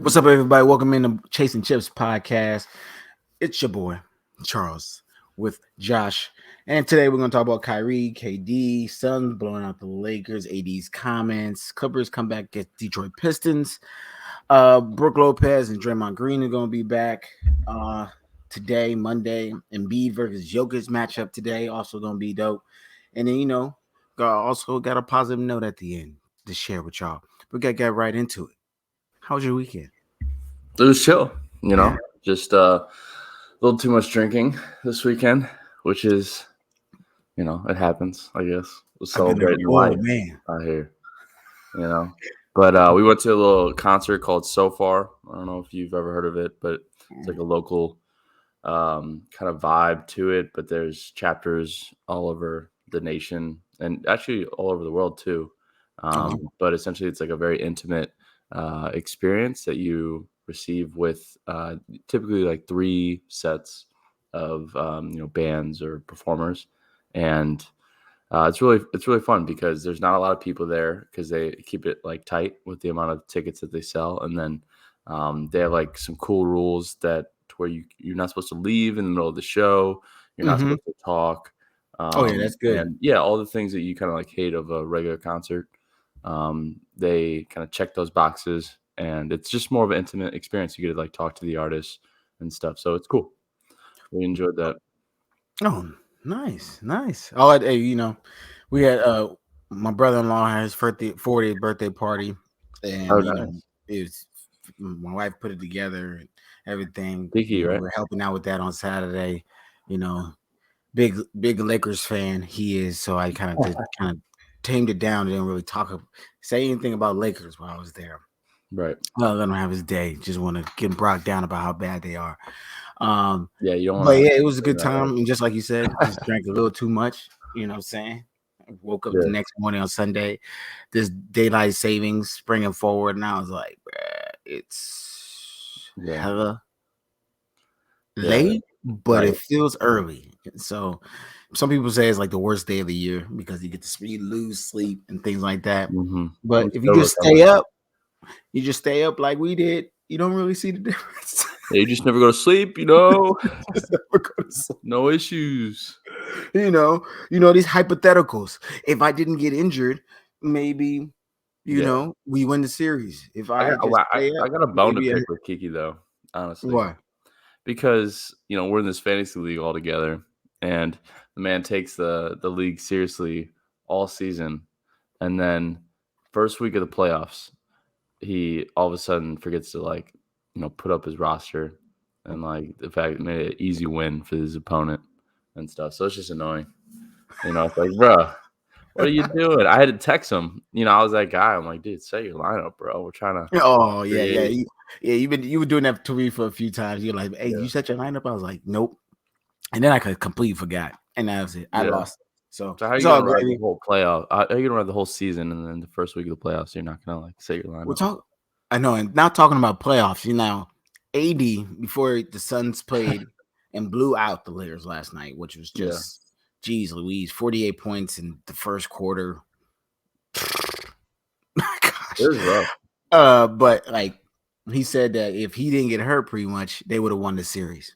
What's up, everybody? Welcome into Chasing Chips podcast. It's your boy, Charles, with Josh. And today we're going to talk about KYRIE, KD, Suns blowing out the Lakers, AD's comments, Clippers come back against Detroit Pistons. Brook Lopez and Draymond Green are going to be back today, Monday. Embiid versus Jokic matchup today, also going to be dope. And then, also got a positive note at the end to share with y'all. We got to get right into it. How was your weekend? It was chill, just a little too much drinking this weekend, which is, it happens, I guess. We're celebrating life out here, But we went to a little concert called So Far. I don't know if you've ever heard of it, but it's like a local kind of vibe to it. But there's chapters all over the nation and actually all over the world too. But essentially, it's like a very intimate experience that you receive with typically like 3 sets of bands or performers, and it's really fun because there's not a lot of people there because they keep it like tight with the amount of tickets that they sell, and then they have like some cool rules that to where you're not supposed to leave in the middle of the show, you're not supposed to talk. That's good. And all the things that you kind of like hate of a regular concert. They kind of check those boxes, and it's just more of an intimate experience. You get to like talk to the artists and stuff, so it's cool. We enjoyed that. Oh, nice. Oh, we had my brother-in-law had his 40th birthday party, and it was my wife put it together and everything. Tiki, right? We're helping out with that on Saturday. Big Lakers fan he is, so I kind of tamed it down. Didn't really say anything about Lakers while I was there. Right. Let him have his day. Just want to get him brought down about how bad they are. You don't. But it was a good time, and just like you said, just drank a little too much. You know what I'm saying? I woke up the next morning on Sunday. This daylight savings springing forward, and I was like, it's hella late, but it feels early. So some people say it's like the worst day of the year because you get to lose sleep and things like that. Mm-hmm. But if you just stay up like we did, you don't really see the difference. You just never go to sleep, No issues. These hypotheticals. If I didn't get injured, maybe we win the series. If I got a bone to pick with Kiki though, honestly. Why? Because we're in this fantasy league all together, and the man takes the league seriously all season, and then first week of the playoffs, he all of a sudden forgets to put up his roster, and the fact it made it an easy win for his opponent and stuff. So it's just annoying. It's like, bro, what are you doing? I had to text him. I was that guy. I'm like, dude, set your lineup, bro. We're trying to. Oh yeah. You were doing that to me for a few times. You're like, hey, you set your lineup? I was like, nope. And then I completely forgot, and that was it. I lost. So how are you gonna ride the whole playoff? How are you gonna ride the whole season, and then the first week of the playoffs, you're not gonna set your lineup? I know, and now talking about playoffs, AD before the Suns played and blew out the Lakers last night, which was just, geez Louise, 48 points in the first quarter. Gosh, it was rough. But he said that if he didn't get hurt, pretty much they would have won the series,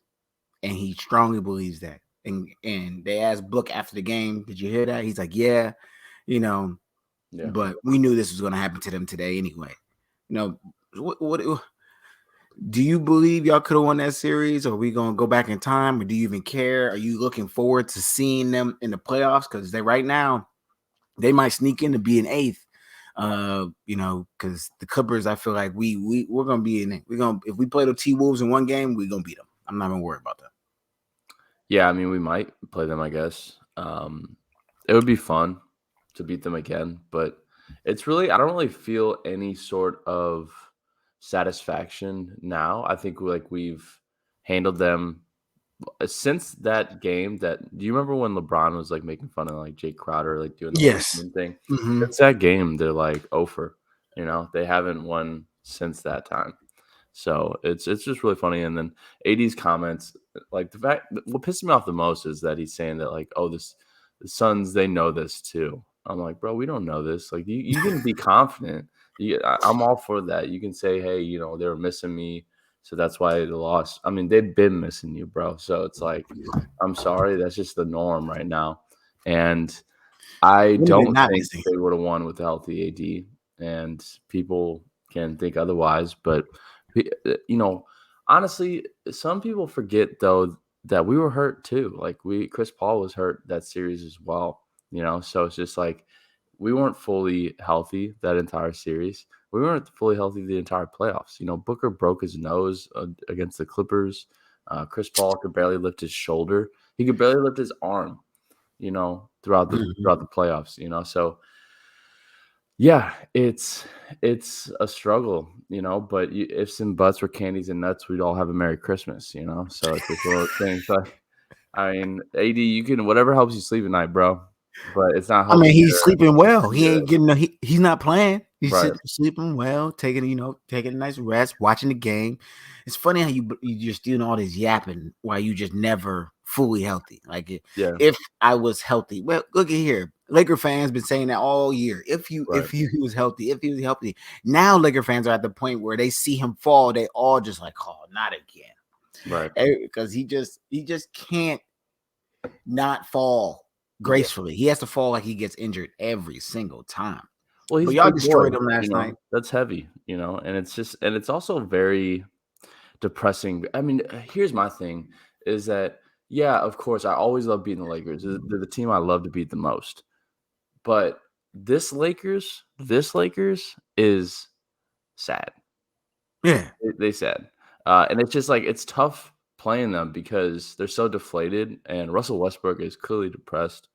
and he strongly believes that. And they asked Book after the game, "Did you hear that?" He's like, "Yeah, but we knew this was going to happen to them today anyway." What do you believe y'all could have won that series? Or are we going to go back in time, or do you even care? Are you looking forward to seeing them in the playoffs? Because right now they might sneak in to be an 8th. Because the Clippers, I feel like we're going to be in it. If we play the T-Wolves in one game, we're going to beat them. I'm not even worried about that. Yeah, I mean, we might play them, I guess. It would be fun to beat them again, but it's really, I don't really feel any sort of satisfaction now. I think we've handled them since that game. Do you remember when LeBron was making fun of Jake Crowder, doing the thing? Mm-hmm. It's that game. They're over, they haven't won since that time. So it's just really funny. And then AD's comments, the fact what pissed me off the most is that he's saying that the Suns, they know this too. I'm like, bro, we don't know this. You can be confident I'm all for that. You can say, hey, they were missing me, so that's why they lost. I mean, they've been missing you, bro. So it's like, I'm sorry, that's just the norm right now. And I When are they don't not think missing? they would have won with a healthy AD, and people can think otherwise. But honestly, some people forget though that we were hurt too. Like Chris Paul was hurt that series as well. So it's just like we weren't fully healthy that entire series. We weren't fully healthy the entire playoffs. Booker broke his nose against the Clippers. Chris Paul could barely lift his shoulder. He could barely lift his arm. Throughout the playoffs. So yeah, it's a struggle. But ifs and buts were candies and nuts, we'd all have a Merry Christmas. So it's just one of those things. Like, I mean, AD, you can whatever helps you sleep at night, bro. But it's not I mean, helping he's sleeping well. He your ain't getting he's not playing. He's right. sleeping well, taking a nice rest, watching the game. It's funny how you just doing all this yapping while you just never fully healthy. Like Yeah. if I was healthy, well, look at here. Laker fans been saying that all year. If he was healthy. Now Laker fans are at the point where they see him fall, they all just like, oh, not again. Right. Because he just can't not fall gracefully. He has to fall like he gets injured every single time. Well, he's But y'all a big boy, destroyed him last night. That's heavy, and it's also very depressing. I mean, here's my thing is that, yeah, of course, I always love beating the Lakers. They're the team I love to beat the most. But this Lakers is sad. Yeah. They sad. And it's just like, it's tough playing them because they're so deflated, and Russell Westbrook is clearly depressed.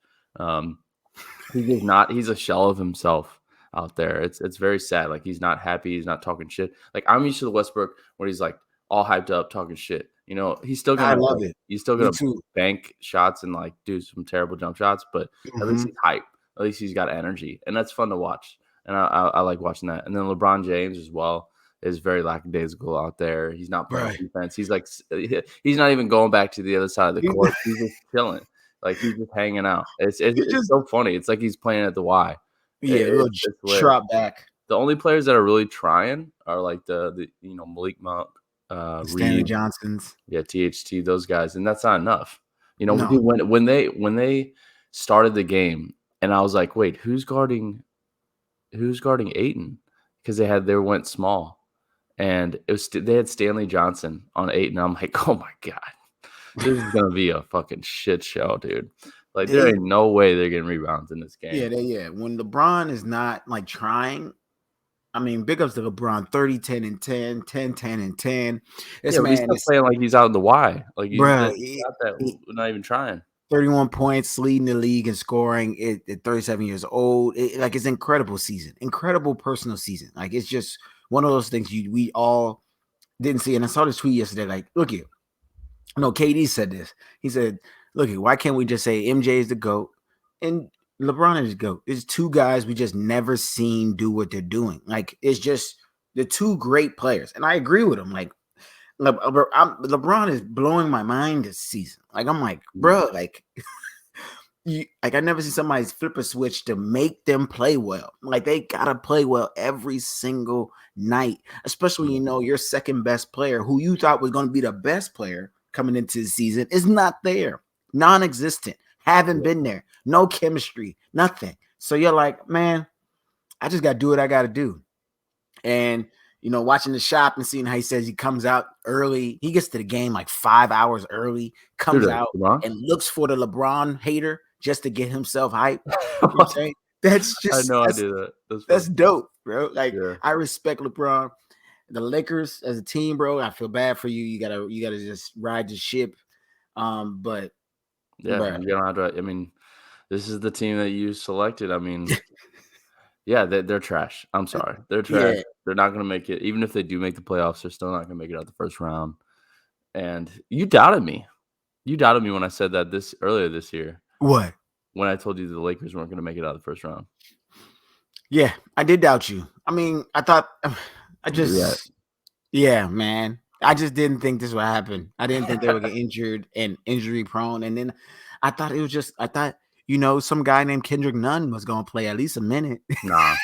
He's a shell of himself out there. It's very sad. Like, he's not happy. He's not talking shit. Like, I'm used to the Westbrook where he's like all hyped up, talking shit. He's still I gonna love it. he's still Me gonna too. bank shots and like do some terrible jump shots, but at least he's hyped. At least he's got energy, and that's fun to watch. And I like watching that. And then LeBron James as well is very lackadaisical out there. He's not playing defense. He's like he's not even going back to the other side of the court. He's just chilling. Like, he's just hanging out. It's so funny. It's like he's playing at the Y. Yeah, real drop back. The only players that are really trying are like the Malik Monk, Stanley Reed, Johnsons. yeah, THT, those guys, and that's not enough. No. When they started the game, and I was like, wait, who's guarding Ayton? Because they went small, and they had Stanley Johnson on Ayton. I'm like, oh my god, this is gonna be a fucking shit show, dude. Like, there ain't no way they're getting rebounds in this game. Yeah. When LeBron is not like trying, I mean, big ups to LeBron, 30, 10, and 10, 10, 10, and 10. This man is playing like he's out in the Y. Like, he's not even trying. 31 points, leading the league in scoring at 37 years old. It's incredible season, incredible personal season. Like, it's just one of those things we all didn't see. And I saw this tweet yesterday. Like, look here. No, KD said this. He said, look here, why can't we just say MJ is the GOAT and LeBron is the GOAT? It's two guys we just never seen do what they're doing. Like, it's just the two great players. And I agree with him. Like, LeBron is blowing my mind this season. Like, I'm like, bro, like, I never see somebody flip a switch to make them play well. Like, they gotta play well every single night, especially your second best player, who you thought was going to be the best player coming into the season, is not there, non-existent, haven't been there, no chemistry, nothing. So you're like, man, I just gotta do what I gotta do. And watching the shop and seeing how he says he comes out early. He gets to the game like 5 hours early, comes out and looks for the LeBron hater just to get himself hyped. You know what I'm saying? That's just, I do that. That's dope, bro. Like, I respect LeBron. The Lakers as a team, bro, I feel bad for you. You gotta just ride the ship. But yeah, you don't have to. I mean, this is the team that you selected. I mean, yeah, they're trash. I'm sorry, they're trash. Yeah. They're not gonna make it. Even if they do make the playoffs, they're still not gonna make it out the first round. And you doubted me. You doubted me when I said that earlier this year. What? When I told you the Lakers weren't gonna make it out of the first round. Yeah, I did doubt you. I mean, I thought. Yeah, man. I just didn't think this would happen. I didn't think they would get injured and injury prone. And then I thought some guy named Kendrick Nunn was going to play at least a minute. Nah.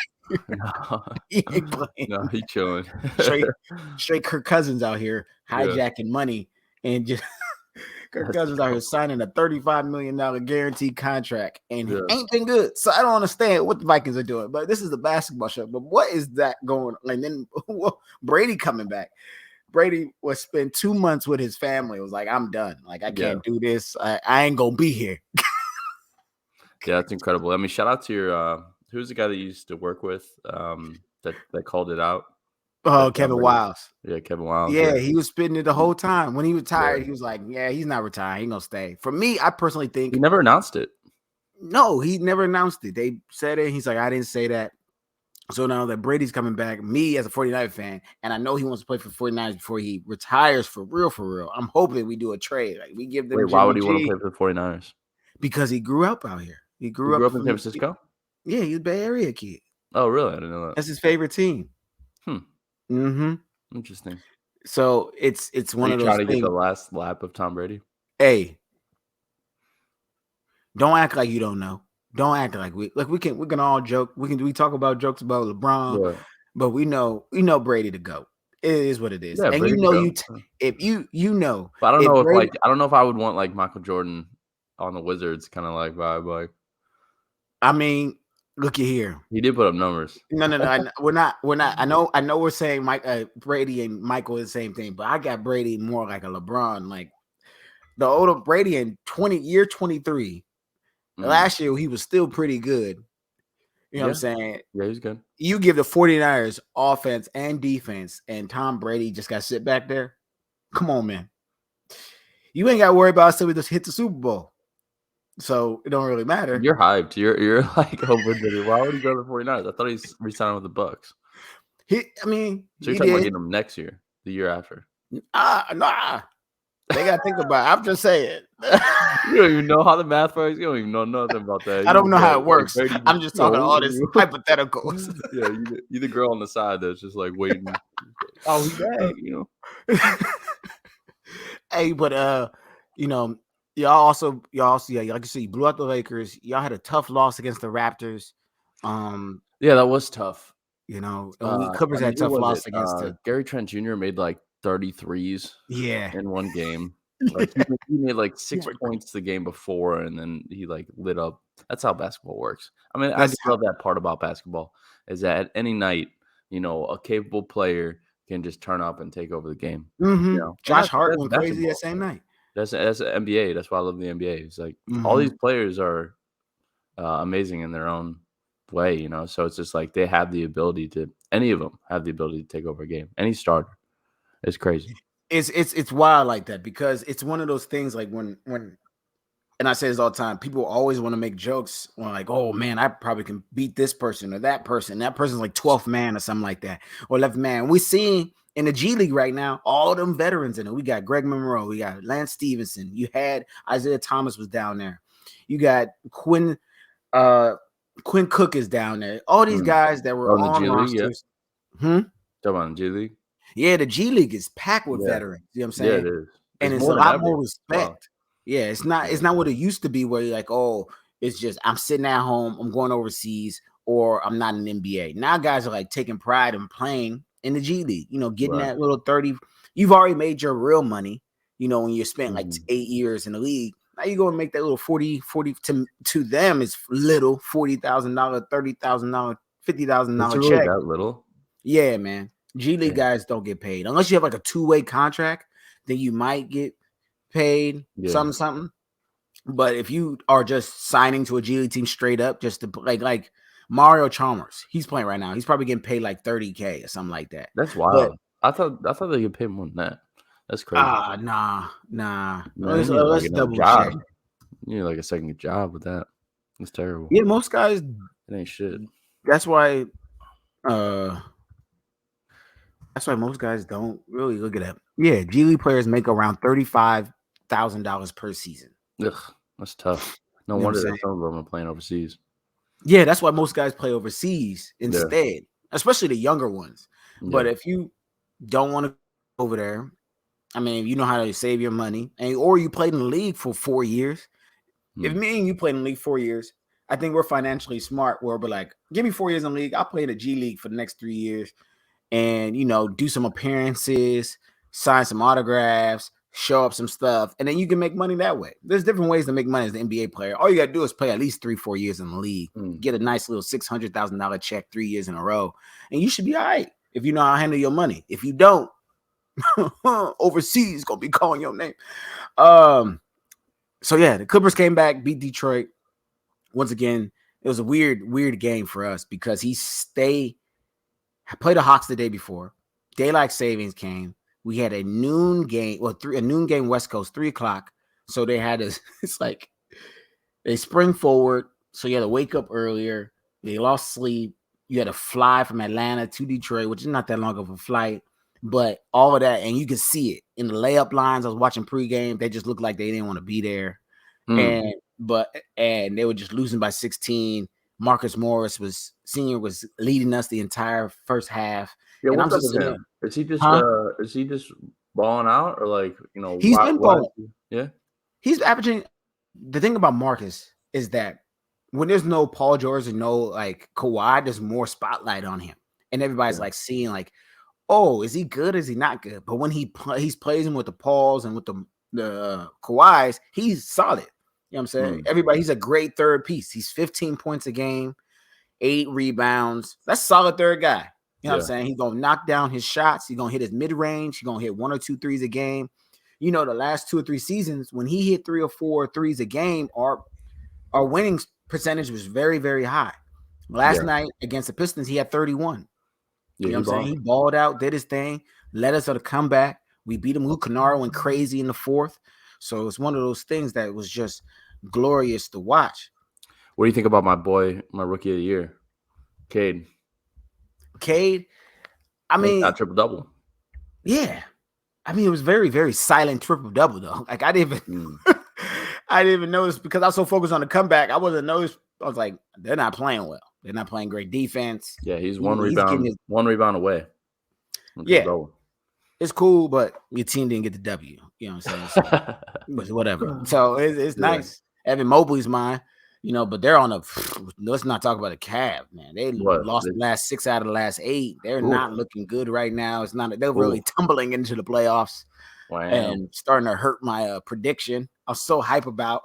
No, He ain't playing. no, he chilling. Straight Kirk Cousins out here Yeah, hijacking money and just Kirk that's Cousins out here dope. signing a $35 million guaranteed contract and Yeah. ain't been good. So I don't understand what the Vikings are doing. But this is a basketball show. But what is that going on? And then Brady coming back. Brady was spent 2 months with his family. It was like, I'm done. Like, I Yeah. can't do this. I ain't gonna be here. Yeah, that's incredible. I mean, shout out to your who's the guy that you used to work with that called it out. Oh, That Tom Kevin Brady. Wiles. Yeah, Kevin Wiles. Yeah, Yeah. he was spitting it the whole time. When he retired, Yeah. he was like, yeah, he's not retiring. He's gonna stay. For me, I personally He think never announced it. no, he never announced it. They said it. He's like, I didn't say that. So now that Brady's coming back, me as a 49er fan, and I know he wants to play for 49ers before he retires for real. I'm hoping we do a trade. Like we give them Wait, why Jimmy would he want to G play for the 49ers? because he grew up out here. He He grew grew up up in San from Francisco? yeah, he's a Bay Area kid. Oh, really? I didn't know that. That's his favorite team. Hmm. Mm-hmm. Interesting. So it's Are one you of trying those to get the things. last lap of Tom Brady? Hey, don't act like you don't know. Don't act like we can all joke. We talk about jokes about LeBron, Yeah. but we know Brady to go. It is what it is. Yeah, And Brady to go. if you know But if Brady I don't know if I would want like Michael Jordan on the Wizards kind of like vibe. Like I mean, look at here. he did put up numbers. No. We're not. I know we're saying Mike Brady and Michael is the same thing, but I got Brady more like a LeBron, like the older Brady in 23. Mm. Last year he was still pretty good. You know what I'm Yeah. saying? Yeah, he's good. You give the 49ers offense and defense, and Tom Brady just got to sit back there. Come on, man. You ain't got to worry about until we just hit the Super Bowl. So it don't really matter. You're hyped. You're like overjoyed. Why would he go to the 49ers? I thought he's re-signing with the Bucks. So So you're he talking about did. getting him next year, the year after. Nah. They got to think about it. I'm just saying. You don't even know how the math works. You don't even know nothing about that. I don't know how it Like works. Brady I'm just just talking all this hypotheticals. Yeah, you the girl on the side that's just like waiting. Oh, he back, you know. Hey, but y'all also yeah, like you said, you blew out the Lakers. Y'all had a tough loss against the Raptors. Yeah, that was tough. And we Clippers I mean, had who tough was loss it? against the Gary Trent Jr. made like 33s yeah. in one game. Like he made like 6 points the game before, and then he like lit up. That's how basketball works. I mean, I just love that part about basketball is that at any night, a capable player can just turn up and take over the game. Mm-hmm. Josh Hart that's went crazy that basketball. same night. That's the NBA. That's why I love the NBA. It's like all these players are amazing in their own way, So it's just like they have the ability to. Any of them have the ability to take over a game. Any starter, it's crazy. It's wild like that because it's one of those things like when and I say this all the time, people always want to make jokes on like, oh man, I probably can beat this person or that person. That person's like 12th man or something like that, or 11th man. We see in the G League right now, all them veterans in it. We got Greg Monroe, we got Lance Stevenson, you had Isaiah Thomas was down there, you got Quinn Cook is down there. All these guys that were Oh, in the on G League, yeah. rosters. Talk about the G League. Yeah, the G League is packed with Yeah. veterans. You know what I'm Yeah, saying? it is. And it's more a than lot ever. more respect. Wow. Yeah, it's not what it used to be where you're like, oh, it's just I'm sitting at home, I'm going overseas, or I'm not in the NBA. Now guys are like taking pride in playing in the G League, getting that little 30. You've already made your real money, when you spent like 8 years in the league. Now you go and make that little 40 to them is little $40,000, $30,000, $50,000 really check. that little? Yeah, man. G League guys don't get paid unless you have like a 2-way contract. Then you might get paid something. But if you are just signing to a G League team straight up, just to like Mario Chalmers, he's playing right now. He's probably getting paid like $30K or something like that. That's wild. I thought they could pay more than that. That's crazy. Nah. Man, Let's double check. You need like a second job with that. It's terrible. Yeah, most guys. It ain't shit. That's why most guys don't really look at that. Yeah, G League players make around $35,000 per season. Ugh, that's tough. No wonder that some of them are playing overseas. Yeah, that's why most guys play overseas instead, especially the younger ones. Yeah. But if you don't want to go over there, I mean, you know how to save your money, or you played in the league for 4 years. If me and you played in the league 4 years, I think we're financially smart where we're like, give me 4 years in the league. I'll play in the G League for the next 3 years and, do some appearances, sign some autographs, show up some stuff, and then you can make money that way. There's different ways to make money as an NBA player. All you got to do is play at least 3-4 years in the league, get a nice little $600,000 check 3 years in a row, and you should be all right if you know how to handle your money. If you don't, overseas going to be calling your name. So yeah, the Clippers came back, beat Detroit. Once again, it was a weird game for us because played the Hawks the day before. Daylight savings came. We had a noon game, a noon game West Coast, 3:00. So they had this. It's like they spring forward. So you had to wake up earlier. They lost sleep. You had to fly from Atlanta to Detroit, which is not that long of a flight. But all of that, and you could see it in the layup lines. I was watching pregame. They just looked like they didn't want to be there. And they were just losing by 16. Marcus Morris was leading us the entire first half. Yeah, and what's up with him? Is he just balling out, or like, he's been balling? Yeah, he's averaging. The thing about Marcus is that when there's no Paul George and no like Kawhi, there's more spotlight on him, and everybody's like seeing like, oh, is he good? Is he not good? But when he's playing with the Pauls and with the Kawhis, he's solid. You know what I'm saying? Everybody, he's a great third piece. He's 15 points a game, 8 rebounds. That's a solid third guy. You know what I'm saying? He's going to knock down his shots. He's going to hit his mid-range. He's going to hit 1 or 2 threes a game. The last 2 or 3 seasons, when he hit 3 or 4 threes a game, our winning percentage was very, very high. Last night against the Pistons, he had 31. You know what I'm saying? He balled out, did his thing, led us to the comeback. We beat him. Luke Kennard went crazy in the fourth. So it's one of those things that was just glorious to watch. What do you think about my boy, my rookie of the year, Cade? I mean, that triple-double. Yeah. I mean, it was very, very silent triple-double, though. Like, I didn't even notice because I was so focused on the comeback. I wasn't noticed. I was like, they're not playing well. They're not playing great defense. Yeah, he's one rebound away. Yeah. It's cool, but your team didn't get the W. You know what I'm saying? So, but whatever. So it's nice. Evan Mobley's mine, but they're on let's not talk about a Cavs, man. They lost the last 6 out of the last 8. They're not looking good right now. They're really tumbling into the playoffs. Wow. And starting to hurt my prediction. I was so hype about.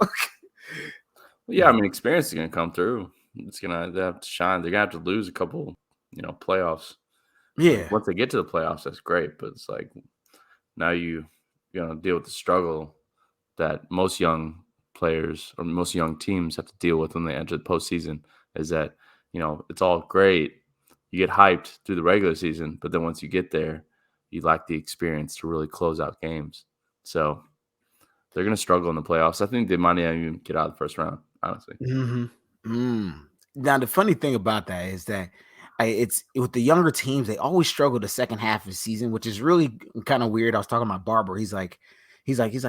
Yeah, I mean, experience is going to come through. They have to shine. They're going to have to lose a couple, playoffs. Yeah. Once they get to the playoffs, that's great. But it's like now you deal with the struggle that most young players or most young teams have to deal with when they enter the postseason. Is that it's all great. You get hyped through the regular season, but then once you get there, you lack the experience to really close out games. So they're going to struggle in the playoffs. I think they might not even get out of the first round, honestly. Now, the funny thing about that is that it's with the younger teams, they always struggle the second half of the season, which is really kind of weird. I was talking to my barber. He's like,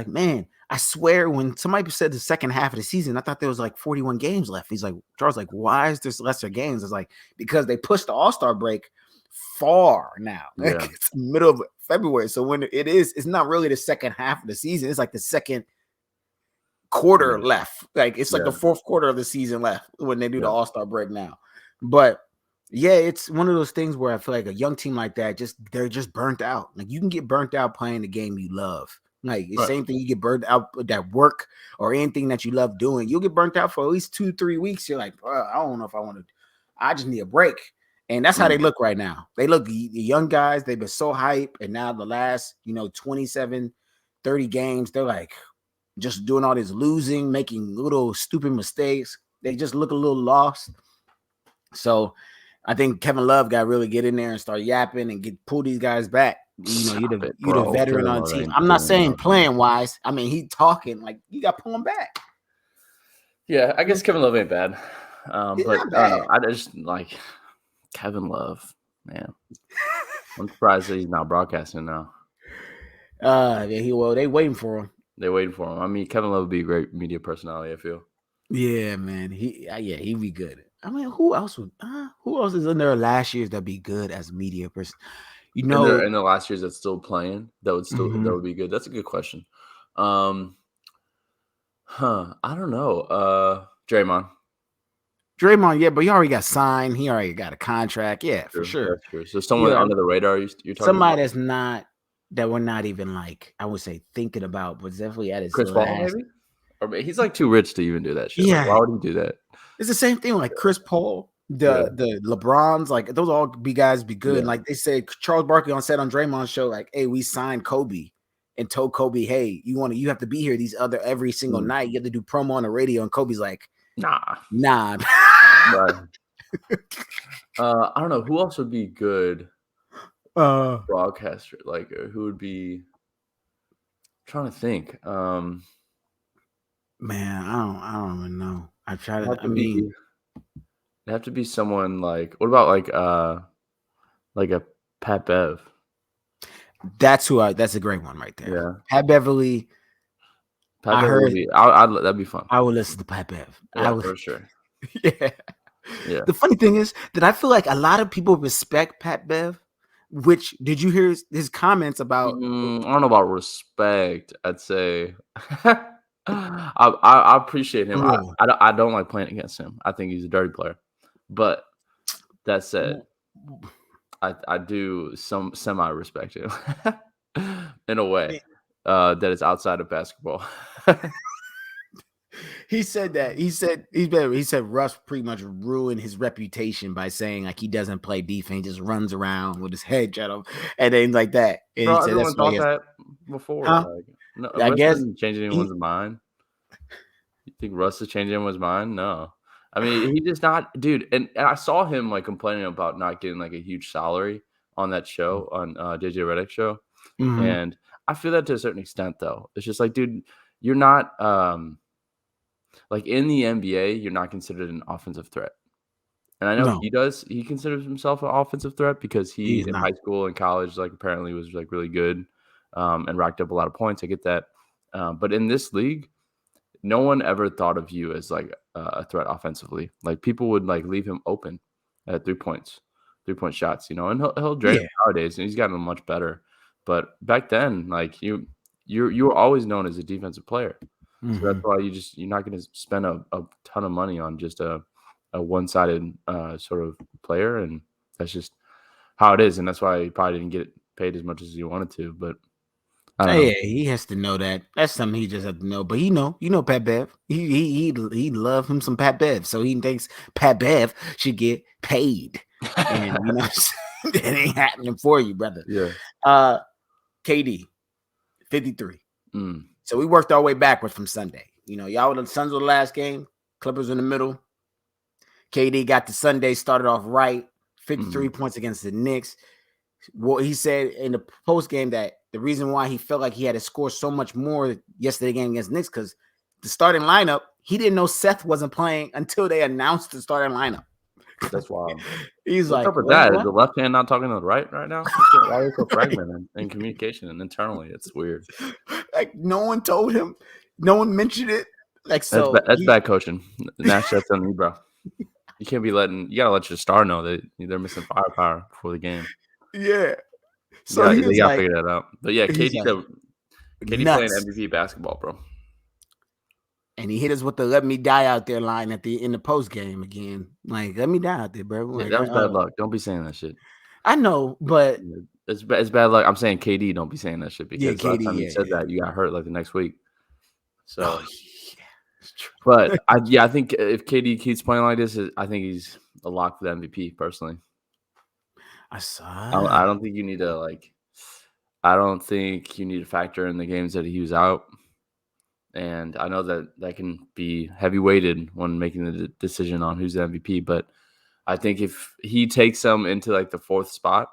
man, I swear when somebody said the second half of the season, I thought there was like 41 games left. He's like, Charles, like, why is there lesser games? It's like, because they pushed the All-Star break far now. Like, it's middle of February. So when it's not really the second half of the season. It's like the second quarter left. Like it's like the fourth quarter of the season left when they do the All-Star break now. But yeah, it's one of those things where I feel like a young team like that, they're just burnt out. Like you can get burnt out playing the game you love. Like the same thing, you get burnt out with that work or anything that you love doing. You'll get burnt out for at least 2-3 weeks. You're like, bro, I don't know if I want to. I just need a break. And that's how they look right now. They look, the young guys, they've been so hype. And now the last, 27, 30 games, they're like just doing all this losing, making little stupid mistakes. They just look a little lost. So I think Kevin Love got to really get in there and start yapping and pull these guys back. You're the veteran on the team. I'm not saying playing wise. I mean, he talking like you got to pull him back. Yeah, I guess Kevin Love ain't bad. But I just like Kevin Love, man. I'm surprised that he's not broadcasting now. They waiting for him. They're waiting for him. I mean, Kevin Love would be a great media personality, I feel. Yeah, man. He'd be good. I mean, who else is in there last year that'd be good as a media person? In the last years that's still playing, that would be good. That's a good question. I don't know. Draymond. Draymond, yeah, but he already got signed. He already got a contract. Yeah, for True. sure. That's true. So someone under the radar you're talking Somebody about? that's not that we're not even like I would say thinking about, but definitely at his Chris Paul, last. maybe? Or he's like too rich to even do that shit. Like, Yeah, why would he do that? it's the same thing. Like Chris Paul, Yeah. the LeBrons, like those all be guys be good. Yeah. And like they said, Charles Barkley on Draymond's show, like, hey, we signed Kobe and told Kobe, hey, you have to be here every single night. You have to do promo on the radio. And Kobe's like, nah. Right. I don't know who else would be good broadcaster. Like who would be? I'm trying to think. Man, I don't even know. I try to. It'd have to be someone like. What about like a Pat Bev? That's a great one right there. Yeah, Pat Beverly. Pat Bev that'd be fun. I would listen to Pat Bev. Yeah, for sure. Yeah. Yeah. The funny thing is that I feel like a lot of people respect Pat Bev. Which did you hear his comments about? I don't know about respect. I'd say I appreciate him. Really? I don't like playing against him. I think he's a dirty player. But that said, I do some semi respect him in a way that is outside of basketball. He said Russ pretty much ruined his reputation by saying like he doesn't play defense, he just runs around with his head shut off, and then like that. And Bro, he said everyone thought that before. Huh? Like, no, I Russ guess didn't change anyone's mind. You think Russ is changing anyone's mind? No. I mean, he just not, dude. And I saw him like complaining about not getting like a huge salary on that show on JJ Redick's show, and I feel that to a certain extent. Though it's just like, dude, you're not like in the NBA, you're not considered an offensive threat. And I know he does. He considers himself an offensive threat because he in high school and college, like apparently was like really good and racked up a lot of points. I get that, but in this league, no one ever thought of you as like a threat offensively. Like people would like leave him open at 3 point shots, you know, and he'll drain him nowadays, and he's gotten much better. But back then, like you were always known as a defensive player, so that's why you're not going to spend a ton of money on just a one-sided sort of player, and that's just how it is, and that's why he probably didn't get paid as much as he wanted to, but. Yeah, he has to know that. That's something he just has to know. But you know Pat Bev. He love him some Pat Bev. So he thinks Pat Bev should get paid. And you know, it ain't happening for you, brother. Yeah. KD, 53. So we worked our way backwards from Sunday. You know, the Suns were the last game. Clippers in the middle. KD got the Sunday started off right. 53 points against the Knicks. Well, he said in the post game that the reason why he felt like he had to score so much more yesterday game against the Knicks because the starting lineup, he didn't know Seth wasn't playing until they announced the starting lineup. That's wild. He's What's like, up with that? Is the left hand not talking to the right now? Why are they so fragmented in communication and internally? It's weird. Like no one told him, no one mentioned it. Like so, that's bad coaching. Nash, that's on you, bro. You can't be you gotta let your star know that they're missing firepower before the game. Yeah. So you gotta figure that out. But yeah, KD playing nuts. MVP basketball, bro. And he hit us with the "Let me die out there" line in the post game again. Like, let me die out there, bro. Like, that was bad luck. Don't be saying that shit. I know, but it's bad luck. I'm saying KD, don't be saying that shit because last time you said that, you got hurt like the next week. So, but I think if KD keeps playing like this, I think he's a lock for the MVP. Personally, I don't think you need to I don't think you need to factor in the games that he was out. And I know that can be heavy weighted when making the decision on who's the MVP. But I think if he takes them into like the fourth spot,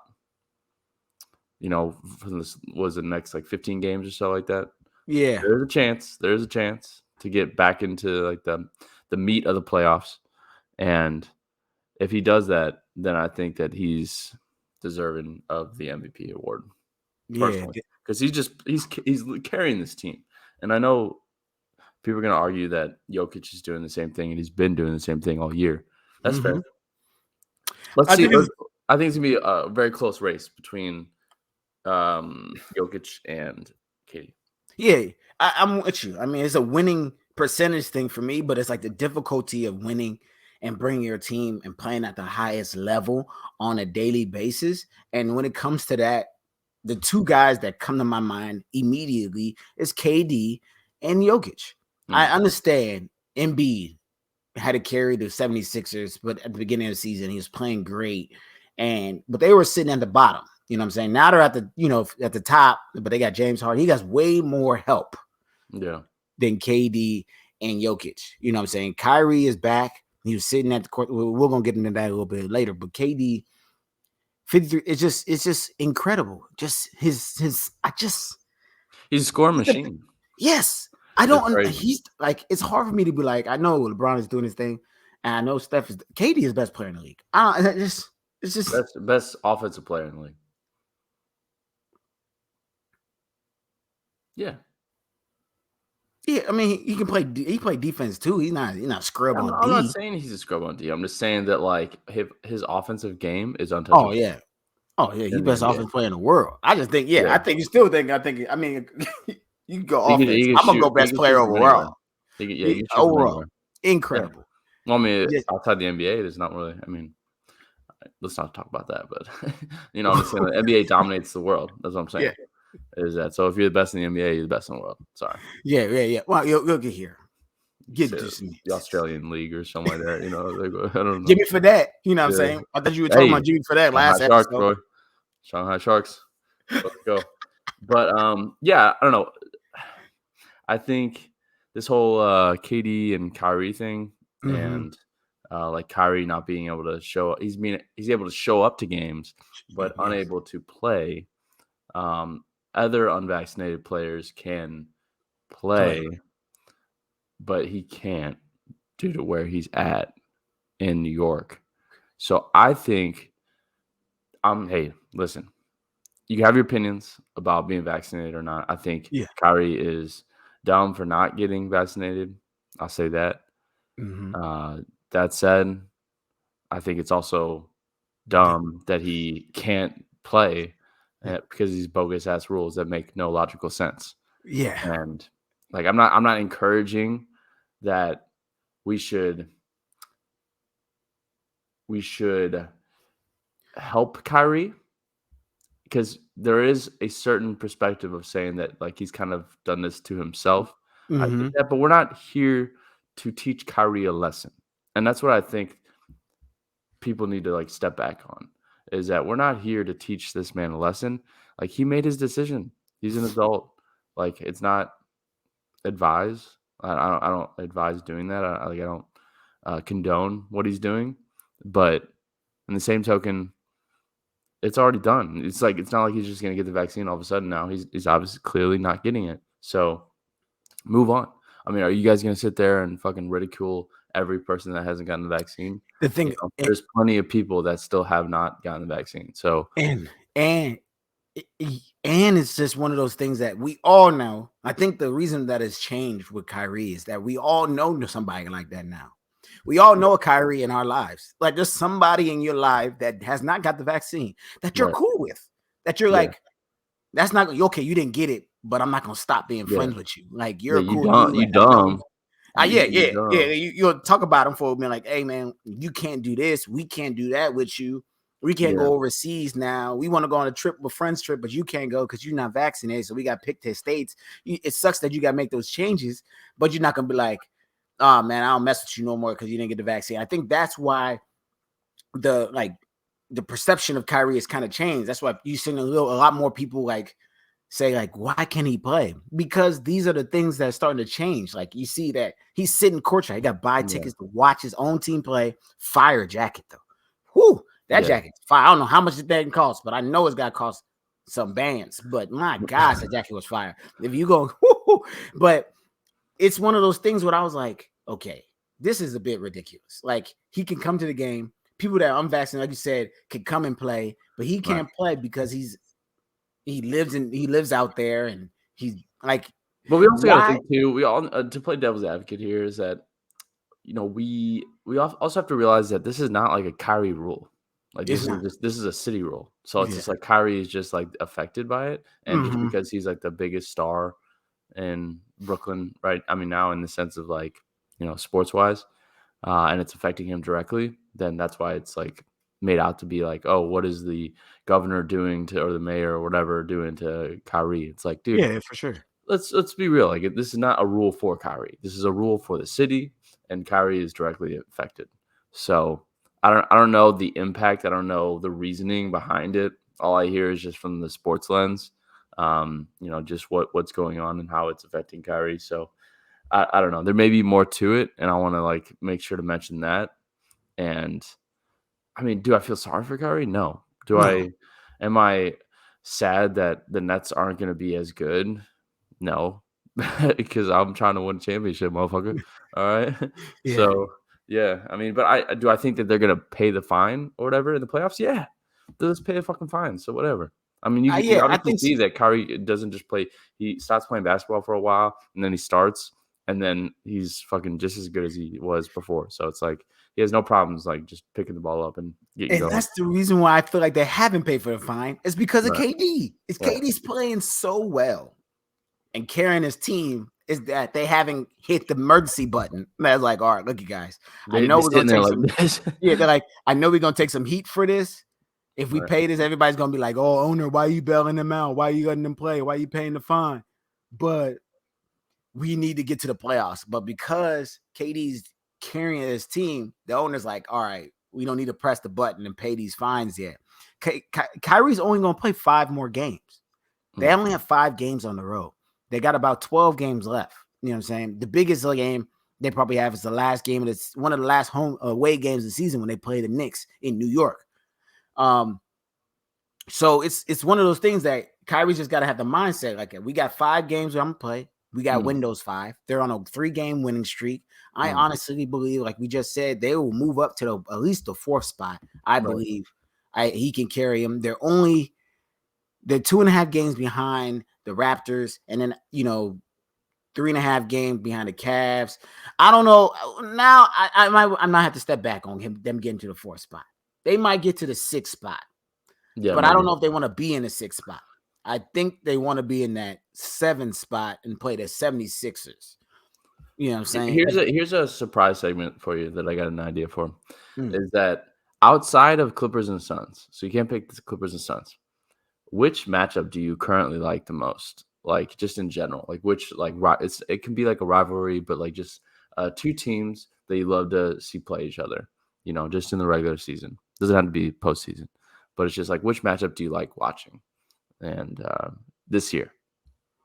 you know, was the next like 15 games or so like that. Yeah, there's a chance to get back into like the meat of the playoffs. And if he does that, then I think that he's deserving of the MVP award. Yeah, because he's carrying this team, and I know people are going to argue that Jokic is doing the same thing, and he's been doing the same thing all year. That's fair. Let's see. I think it's going to be a very close race between Jokic and KD. Yeah, I'm with you. I mean, it's a winning percentage thing for me, but it's like the difficulty of winning and bringing your team and playing at the highest level on a daily basis. And when it comes to that, the two guys that come to my mind immediately is KD and Jokic. I understand Embiid had to carry the 76ers, but at the beginning of the season, he was playing great. But they were sitting at the bottom. You know what I'm saying? Now they're at the top, but they got James Harden. He got way more help than KD and Jokic. You know what I'm saying? Kyrie is back. He was sitting at the court. We're gonna get into that a little bit later. But KD, 53, it's just incredible. Just he's a scoring machine. Yes. I don't. He's like, it's hard for me to be like, I know LeBron is doing his thing, and I know Steph is. KD is the best player in the league. It's just best offensive player in the league. Yeah. Yeah, I mean, he can play. He play defense too. He's not scrub on D. I'm not saying he's a scrub on D. I'm just saying that like his offensive game is untouchable. Oh yeah, he's the best offensive player in the world. I just think, I think you still think. I mean, you can go offense. I'm gonna go best player overall. Overall, incredible. Yeah. Well, I mean, outside the NBA, there's not really. I mean, let's not talk about that. But I'm just saying the NBA dominates the world. That's what I'm saying. Yeah. Is that so? If you're the best in the NBA, you're the best in the world. Sorry. Yeah. Well, you'll get here. Get the Australian League or something like that. I don't know. Jimmy for that. You know what I'm saying? I thought you were talking about Jimmy for that last episode. Sharks, Shanghai Sharks. Let's go. But I don't know. I think this whole KD and Kyrie thing, and like Kyrie not being able to show, he's able to show up to games, but unable to play. Other unvaccinated players can play, but he can't due to where he's at in New York. So I think, hey, listen, you have your opinions about being vaccinated or not. I think Kyrie is dumb for not getting vaccinated. I'll say that. That said, I think it's also dumb that he can't play because of these bogus ass rules that make no logical sense. Yeah. And like, I'm not encouraging that we should help Kyrie, because there is a certain perspective of saying that like he's kind of done this to himself. I think that, but we're not here to teach Kyrie a lesson. And that's what I think people need to like step back on, is that we're not here to teach this man a lesson. Like, he made his decision. He's an adult. Like, it's not advised. I don't advise doing that. I don't condone what he's doing. But in the same token, it's already done. It's not like he's just going to get the vaccine all of a sudden now. He's obviously clearly not getting it. So move on. I mean, are you guys going to sit there and fucking ridicule every person that hasn't gotten the vaccine? The thing, there's plenty of people that still have not gotten the vaccine. So and it's just one of those things that we all know. I think the reason that has changed with Kyrie is that we all know somebody like that now. We all know a Kyrie in our lives. Like, there's somebody in your life that has not got the vaccine that you're cool with. That you're like, that's not okay. You didn't get it, but I'm not gonna stop being friends with you. Like, you're cool. You dumb. You'll talk about him for being like, hey man, you can't do this. We can't do that with you. We can't go overseas now. We want to go on a friends trip, but you can't go because you're not vaccinated. So we got picked his states. It sucks that you got to make those changes, but you're not gonna be like, oh man, I don't mess with you no more because you didn't get the vaccine. I think that's why the perception of Kyrie has kind of changed. That's why you've seen a lot more people like say like, why can't he play? Because these are the things that are starting to change. Like, you see that he's sitting courtside. He got to buy tickets to watch his own team play. Fire jacket though. Whoo, that jacket's fire. I don't know how much that cost, but I know it's got to cost some bands. But my gosh, that jacket was fire. If you go, but it's one of those things where I was like, okay, this is a bit ridiculous. Like, he can come to the game. People that are unvaccinated, like you said, can come and play, but he can't play because he lives out there, and he's like. But we also got to think too. We all to play devil's advocate here is that we also have to realize that this is not like a Kyrie rule. Like, this is a city rule. So it's just like Kyrie is just like affected by it, and just because he's like the biggest star in Brooklyn, right? I mean, now in the sense of like sports wise, and it's affecting him directly, then that's why it's like made out to be like, oh, what is the governor doing to, or the mayor or whatever doing to Kyrie? It's like, dude, Yeah, for sure. let's be real. Like, this is not a rule for Kyrie. This is a rule for the city, and Kyrie is directly affected. So I don't know the impact. I don't know the reasoning behind it. All I hear is just from the sports lens. Just what's going on and how it's affecting Kyrie. So I don't know. There may be more to it, and I want to like make sure to mention that. And I mean, do I feel sorry for Kyrie? No. No. Am I sad that the Nets aren't going to be as good? No, because I'm trying to win a championship, motherfucker. All right. Yeah. So yeah, I mean, but I think that they're gonna pay the fine or whatever in the playoffs. Yeah, let's pay the fucking fine. So whatever. I mean, you Yeah, I obviously think see that Kyrie doesn't just play. He stops playing basketball for a while, and then he starts, and then he's fucking just as good as he was before. So it's like he has no problems like just picking the ball up and getting and going. that's the reason why I feel like they haven't paid for the fine. It's because of Right. KD. It's Yeah. KD's playing so well and carrying his team is that they haven't hit the emergency button. That's like, all right, look, you guys. I know They're we're gonna sitting there take like some. this. Yeah, they're like, I know we're gonna take some heat for this. If we Right. pay this, everybody's gonna be like, "Oh, owner, why you bailing them out? Why you letting them play? Why you paying the fine?" But we need to get to the playoffs. But because KD's carrying his team, the owner's like, "All right, we don't need to press the button and pay these fines yet." Kyrie's only gonna play 5 more games. They Mm. only have 5 games on the road. They got about 12 games left. You know what I'm saying? The biggest game they probably have is the last game. It's one of the last home away games of the season when they play the Knicks in New York. So it's one of those things that Kyrie's just got to have the mindset like, we got 5 games where I'm gonna play. We got Mm. Windows 5. They're on a 3-game winning streak. I Mm. honestly believe, like we just said, they will move up to at least the 4th spot. I Right. believe he can carry them. They're 2.5 games behind the Raptors, and then 3.5 games behind the Cavs. I don't know. Now I might have to step back on them getting to the 4th spot. They might get to the 6th spot. Yeah, But I don't maybe. know if they want to be in the 6th spot. I think they want to be in that 7th spot and play the 76ers. You know what I'm saying? Here's a surprise segment for you that I got an idea for. Mm. Is that outside of Clippers and Suns, so you can't pick the Clippers and Suns. Which matchup do you currently like the most? Like just in general, like which it can be like a rivalry, but like just 2 teams that you love to see play each other. Just in the regular season. Doesn't have to be postseason, but it's just like which matchup do you like watching? And this year,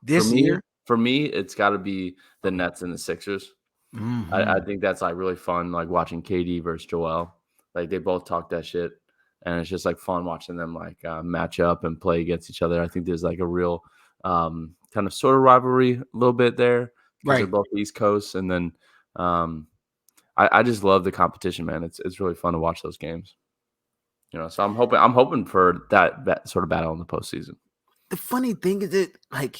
This year? for me, it's got to be the Nets and the Sixers. I think that's like really fun, like watching KD versus Joel. Like they both talk that shit, and it's just like fun watching them like match up and play against each other. I think there's like a real kind of sort of rivalry a little bit there because they're Right. both East Coast, and then I just love the competition, man. It's really fun to watch those games. So I'm hoping for that sort of battle in the postseason. The funny thing is that, like,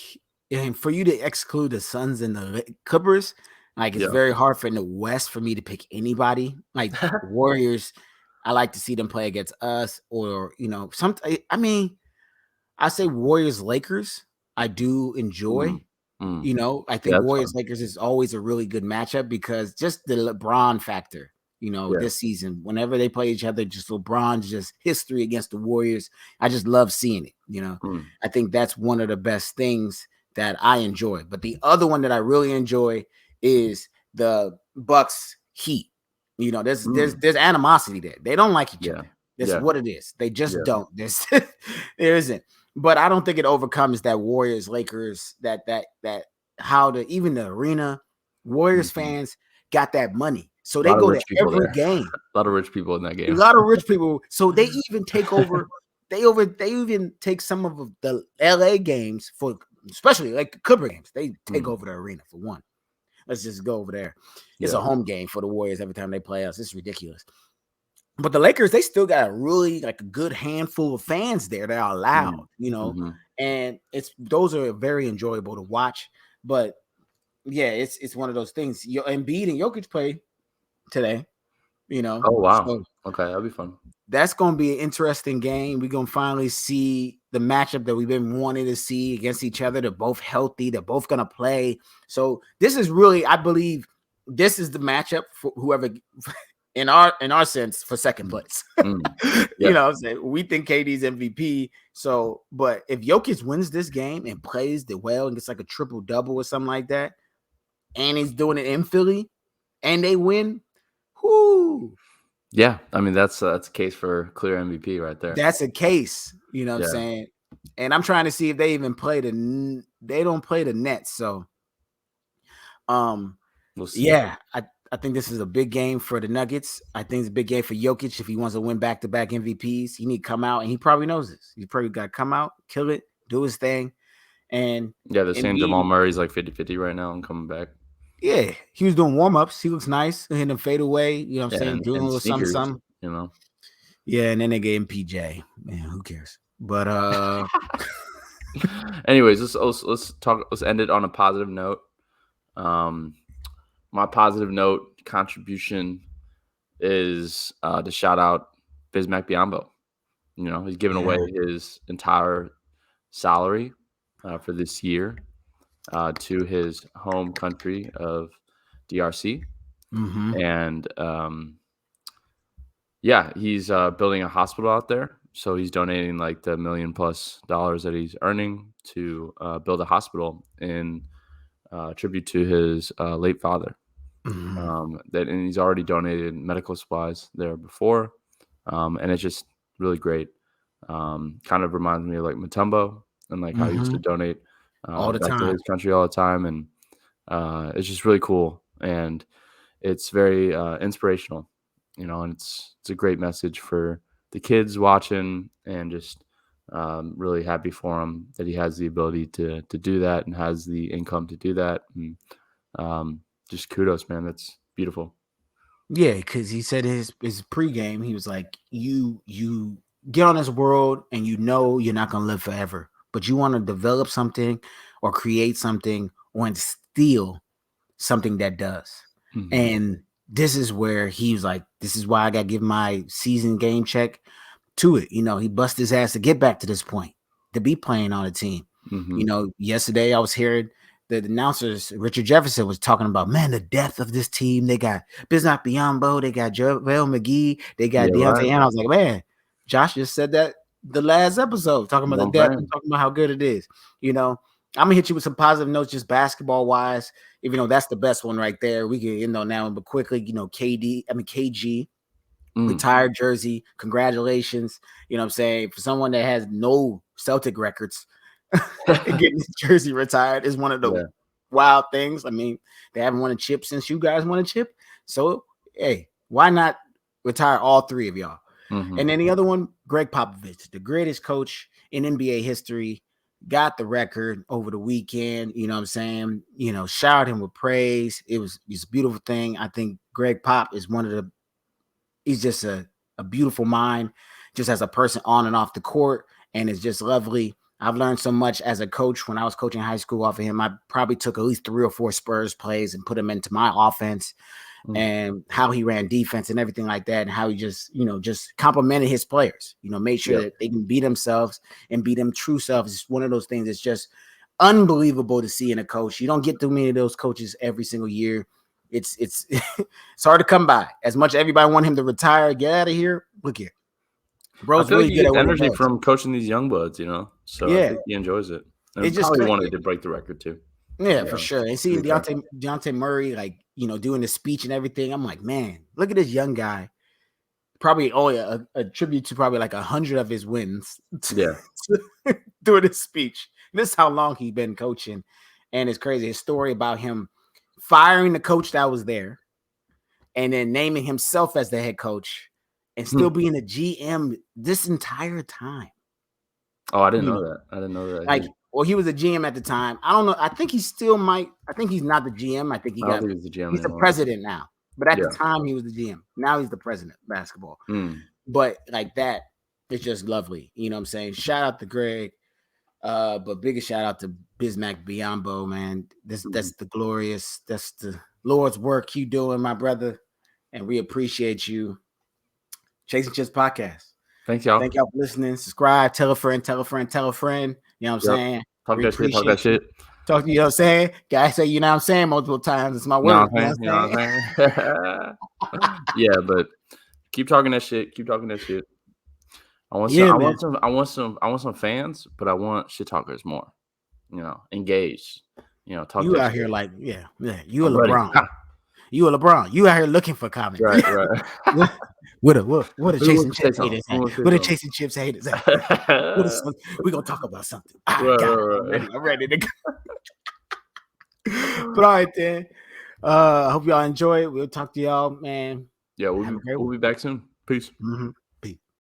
and for you to exclude the Suns and the Clippers, like, it's Yeah. very hard for in the West for me to pick anybody. Like Warriors, I like to see them play against us, or I mean, I say Warriors Lakers. I do enjoy. Mm, mm. I Yeah, think that's Warriors fun. Lakers is always a really good matchup because just the LeBron factor. Yeah. This season, whenever they play each other, just LeBron's just history against the Warriors. I just love seeing it. Mm, I think that's one of the best things that I enjoy. But the other one that I really enjoy is the Bucks Heat. There's there's mm. there's animosity there. They don't like each Yeah. other. That's Yeah. what it is. They just Yeah. don't. There isn't. But I don't think it overcomes that Warriors Lakers that how even the arena Warriors Mhm. fans got that money, so A they lot of go to rich people every there. game. A lot of rich people in that A game. lot of rich people, so they even take over. They even take some of the LA games for, especially like the Clipper games. They take Mm. over the arena for one. Let's just go over there. It's Yeah. a home game for the Warriors every time they play us. It's ridiculous. But the Lakers, they still got a really like a good handful of fans there that are loud, Mm. Mhm. and those are very enjoyable to watch. But yeah, it's one of those things. Embiid and Jokic play today, Oh, wow. so Okay, that'll be fun. that's going to be an interesting game. We're going to finally see the matchup that we've been wanting to see against each other. They're both healthy. They're both going to play. So this is really, I believe, this is the matchup for whoever in our sense for second place. You know what I'm saying? We think KD's MVP. So, but if Jokic wins this game and plays the well and gets like a triple double or something like that, and he's doing it in Philly and they win, whoo. Yeah, I mean that's a case for clear MVP right there. That's a case, you know what I'm saying? And I'm trying to see if they even play they don't play the Nets. So we'll see. Yeah, I think this is a big game for the Nuggets. I think it's a big game for Jokic if he wants to win back-to-back MVPs. He need to come out, and he probably knows this. He probably got to come out, kill it, do his thing. And yeah, they're saying Jamal Murray's like 50-50 right now and coming back. Yeah, he was doing warm-ups. He looks nice, hitting them fade away. You know what I'm saying? Doing a little sneakers, something. You know. Yeah, and then they gave him PJ. Man, who cares? But anyways, let's talk. Let's end it on a positive note. My positive note contribution is to shout out Bismack Biyombo. You know, he's given away his entire salary for this year to his home country of DRC. And he's building a hospital out there. So he's donating like the $1 million+ that he's earning to build a hospital in tribute to his late father. And he's already donated medical supplies there before. And it's just really great. Kind of reminds me of like Mutombo and like how he used to donate all the back time to his country all the time. And it's just really cool. And it's very inspirational, you know, and it's a great message for the kids watching, and just really happy for him that he has the ability to do that and has the income to do that. And just kudos, man. That's beautiful. Yeah, because he said his pregame, he was like, you get on this world and you know you're not going to live forever, but you want to develop something or create something or instill something that does. And this is where he was like, this is why I got to give my season game check to it. You know, he busted his ass to get back to this point, to be playing on a team. You know, yesterday I was hearing the announcers, Richard Jefferson, was talking about, man, the depth of this team. They got Bismack Biyombo, they got JaVale McGee, they got Deontay. And I was like, man, Josh just said that the last episode, talking about the depth and talking about how good it is. You know, I'm gonna hit you with some positive notes, just basketball wise. Even though that's the best one right there, we can end on that one. But quickly, you know, KG, retired jersey. Congratulations. You know what I'm saying? For someone that has no Celtic records, getting his jersey retired is one of the wild things. I mean, they haven't won a chip since you guys won a chip. So, hey, why not retire all three of y'all? And then the other one, Greg Popovich, the greatest coach in NBA history, got the record over the weekend. You know what I'm saying? You know, showered him with praise. It's a beautiful thing. I think Greg Pop is he's just a beautiful mind, just as a person on and off the court, and it's just lovely. I've learned so much as a coach. When I was coaching high school off of him, I probably took at least 3 or 4 Spurs plays and put them into my offense, and how he ran defense and everything like that, and how he just, you know, just complimented his players, you know, made sure that they can be themselves and be them true selves. It's one of those things that's just unbelievable to see in a coach. You don't get too many of those coaches every single year. It's it's hard to come by. As much as everybody want him to retire, get out of here. Look here. Bro's I feel really like he good gets at energy from coaching these young buds, you know. So I think he enjoys it. And he probably wanted to break the record too. Yeah, for sure. And seeing Deontay Murray, like, you know, doing the speech and everything, I'm like, man, look at this young guy. Probably only a tribute to probably like 100 of his wins. Doing his speech. This is how long he's been coaching. And it's crazy. His story about him firing the coach that was there and then naming himself as the head coach and still being a GM this entire time. Oh, I didn't know that. I didn't know that. Like, well, he was a GM at the time. I don't know. I think he still might. I think he's not the GM. I think he's the GM. He's the president now. But at the time, he was the GM. Now he's the president of basketball. But like that, it's just lovely. You know what I'm saying? Shout out to Greg. But biggest shout out to Bismack Biyombo, man. That's the Lord's work you doing, my brother. And we appreciate you. Chasing Chips Podcast. Thanks, y'all. Thank y'all for listening. Subscribe, tell a friend, tell a friend, tell a friend. You know what I'm saying? Talk that shit. Talk to you know what I'm saying? Guys say, you know what I'm saying, multiple times. It's my You know word. what I'm saying? You know what I'm saying? Yeah, but keep talking that shit. Keep talking that shit. I want Yeah, some. man. I want some fans, but I want shit talkers more. Engaged. Talk You that out shit. here like, yeah. You a I'm ready. LeBron. You a LeBron. You out here looking for comments. Right. What a Who chasing wants to say chips something? haters Who at? wants to What say a chasing chips haters at? something? We gonna talk about something. I Right, got it. right. I'm ready to go. But all right then. I hope y'all enjoy it. We'll talk to y'all, man. Yeah, Have a great one. we'll be back soon. Peace. Mhm.